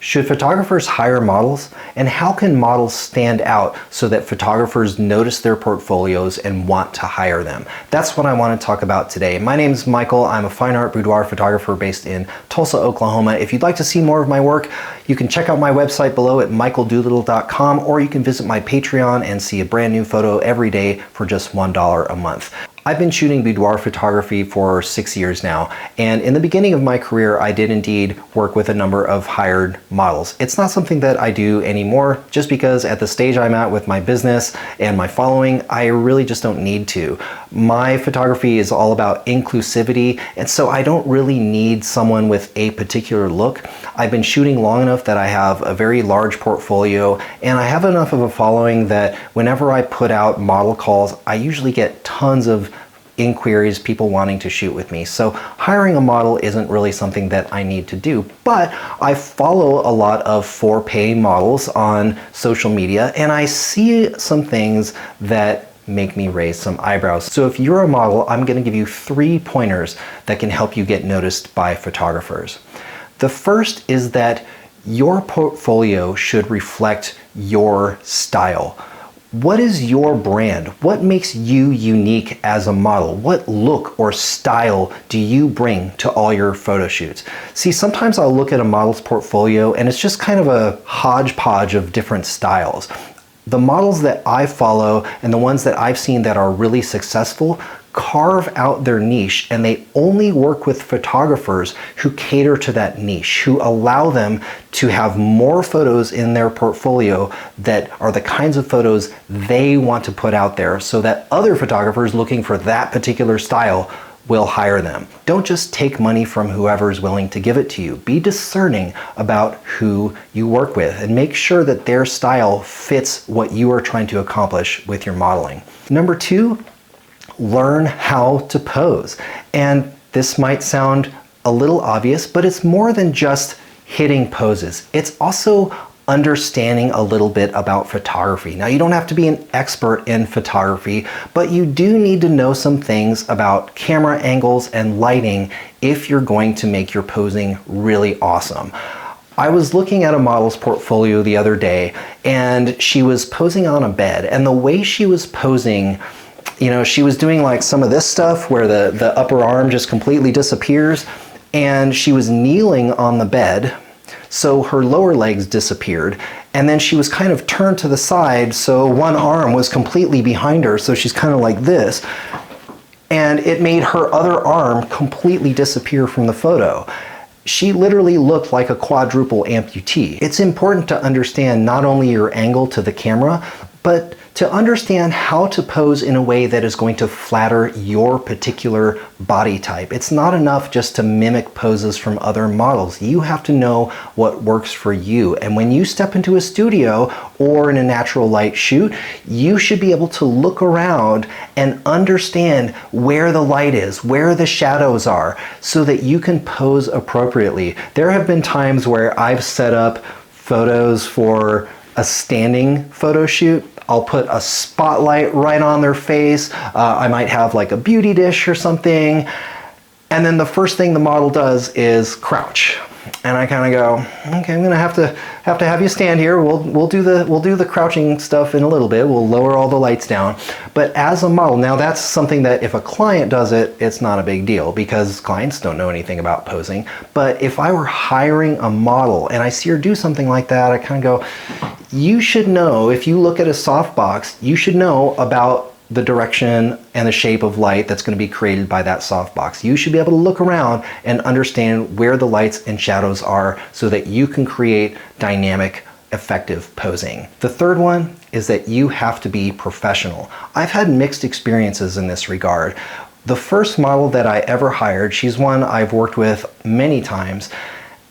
Should photographers hire models? And how can models stand out so that photographers notice their portfolios and want to hire them? That's what I want to talk about today. My name is Michael. I'm a fine art boudoir photographer based in Tulsa, Oklahoma. If you'd like to see more of my work, you can check out my website below at michaeldoolittle.com, or you can visit my Patreon and see a brand new photo every day for just $1 a month. I've been shooting boudoir photography for 6 years now, and in the beginning of my career, I did indeed work with a number of hired models. It's not something that I do anymore, just because at the stage I'm at with my business and my following, I really just don't need to. My photography is all about inclusivity, and so I don't really need someone with a particular look. I've been shooting long enough that I have a very large portfolio, and I have enough of a following that whenever I put out model calls, I usually get tons of inquiries, people wanting to shoot with me. So hiring a model isn't really something that I need to do, but I follow a lot of for-pay models on social media, and I see some things that make me raise some eyebrows. So if you're a model, I'm going to give you 3 pointers that can help you get noticed by photographers. The first is that your portfolio should reflect your style. What is your brand? What makes you unique as a model? What look or style do you bring to all your photo shoots? See, sometimes I'll look at a model's portfolio and it's just kind of a hodgepodge of different styles. The models that I follow and the ones that I've seen that are really successful carve out their niche, and they only work with photographers who cater to that niche, who allow them to have more photos in their portfolio that are the kinds of photos they want to put out there, so that other photographers looking for that particular style will hire them. Don't just take money from whoever's willing to give it to you. Be discerning about who you work with and make sure that their style fits what you are trying to accomplish with your modeling. Number 2, learn how to pose. And this might sound a little obvious, but it's more than just hitting poses. It's also understanding a little bit about photography. Now, you don't have to be an expert in photography, but you do need to know some things about camera angles and lighting if you're going to make your posing really awesome. I was looking at a model's portfolio the other day, and she was posing on a bed, and the way she was posing, you know, she was doing like some of this stuff where the upper arm just completely disappears, and she was kneeling on the bed, so her lower legs disappeared, and then she was kind of turned to the side, so one arm was completely behind her, so she's kind of like this, and it made her other arm completely disappear from the photo. She literally looked like a quadruple amputee. It's important to understand not only your angle to the camera, but to understand how to pose in a way that is going to flatter your particular body type. It's not enough just to mimic poses from other models. You have to know what works for you. And when you step into a studio or in a natural light shoot, you should be able to look around and understand where the light is, where the shadows are, so that you can pose appropriately. There have been times where I've set up photos for a standing photo shoot. I'll put a spotlight right on their face. I might have like a beauty dish or something. And then the first thing the model does is crouch. And I kind of go, okay, I'm gonna have to have you stand here. We'll do the crouching stuff in a little bit. We'll lower all the lights down. But as a model, now that's something that if a client does it, it's not a big deal because clients don't know anything about posing. But if I were hiring a model and I see her do something like that, I kind of go, you should know, if you look at a softbox, you should know about the direction and the shape of light that's going to be created by that softbox. You should be able to look around and understand where the lights and shadows are so that you can create dynamic, effective posing. The third one is that you have to be professional. I've had mixed experiences in this regard. The first model that I ever hired, she's one I've worked with many times,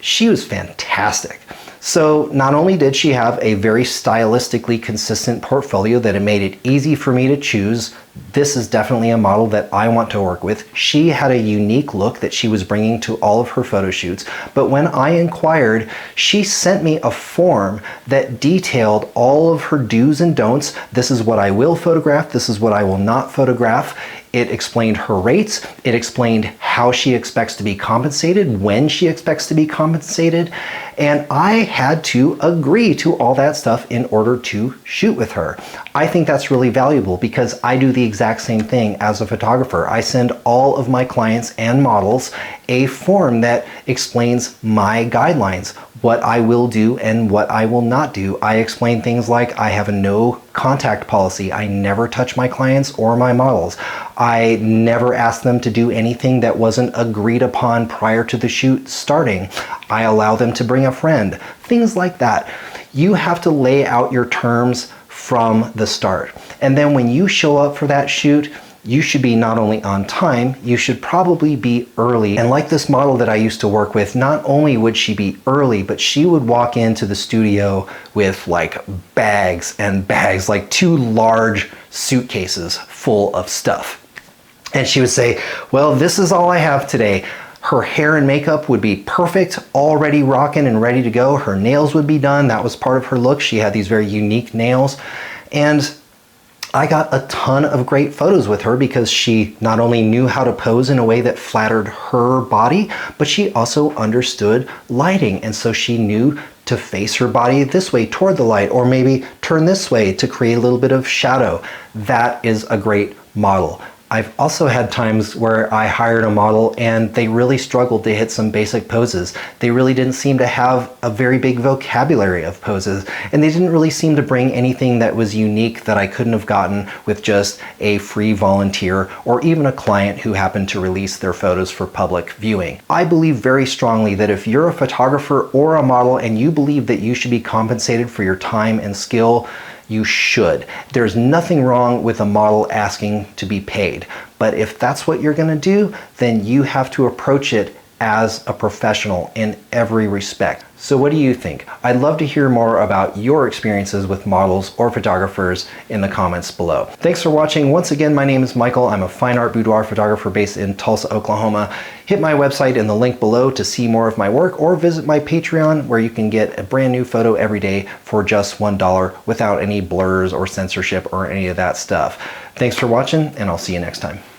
she was fantastic. So not only did she have a very stylistically consistent portfolio that it made it easy for me to choose this is definitely a model that I want to work with. She had a unique look that she was bringing to all of her photo shoots, but when I inquired, she sent me a form that detailed all of her do's and don'ts. This is what I will photograph, this is what I will not photograph. It explained her rates, it explained how she expects to be compensated, when she expects to be compensated, and I had to agree to all that stuff in order to shoot with her. I think that's really valuable because I do the exact same thing as a photographer. I send all of my clients and models a form that explains my guidelines, what I will do and what I will not do. I explain things like I have a no contact policy. I never touch my clients or my models. I never ask them to do anything that wasn't agreed upon prior to the shoot starting. I allow them to bring a friend, things like that. You have to lay out your terms from the start. And then when you show up for that shoot, you should be not only on time, you should probably be early. And like this model that I used to work with, not only would she be early, but she would walk into the studio with like bags and bags, like 2 large suitcases full of stuff. And she would say, well, this is all I have today. Her hair and makeup would be perfect, already rocking and ready to go. Her nails would be done. That was part of her look. She had these very unique nails. And I got a ton of great photos with her because she not only knew how to pose in a way that flattered her body, but she also understood lighting. And so she knew to face her body this way toward the light, or maybe turn this way to create a little bit of shadow. That is a great model. I've also had times where I hired a model and they really struggled to hit some basic poses. They really didn't seem to have a very big vocabulary of poses, and they didn't really seem to bring anything that was unique that I couldn't have gotten with just a free volunteer or even a client who happened to release their photos for public viewing. I believe very strongly that if you're a photographer or a model and you believe that you should be compensated for your time and skill, you should. There's nothing wrong with a model asking to be paid, but if that's what you're gonna do, then you have to approach it as a professional in every respect. So what do you think? I'd love to hear more about your experiences with models or photographers in the comments below. Thanks for watching. Once again, my name is Michael. I'm a fine art boudoir photographer based in Tulsa, Oklahoma. Hit my website in the link below to see more of my work, or visit my Patreon where you can get a brand new photo every day for just $1 without any blurs or censorship or any of that stuff. Thanks for watching, and I'll see you next time.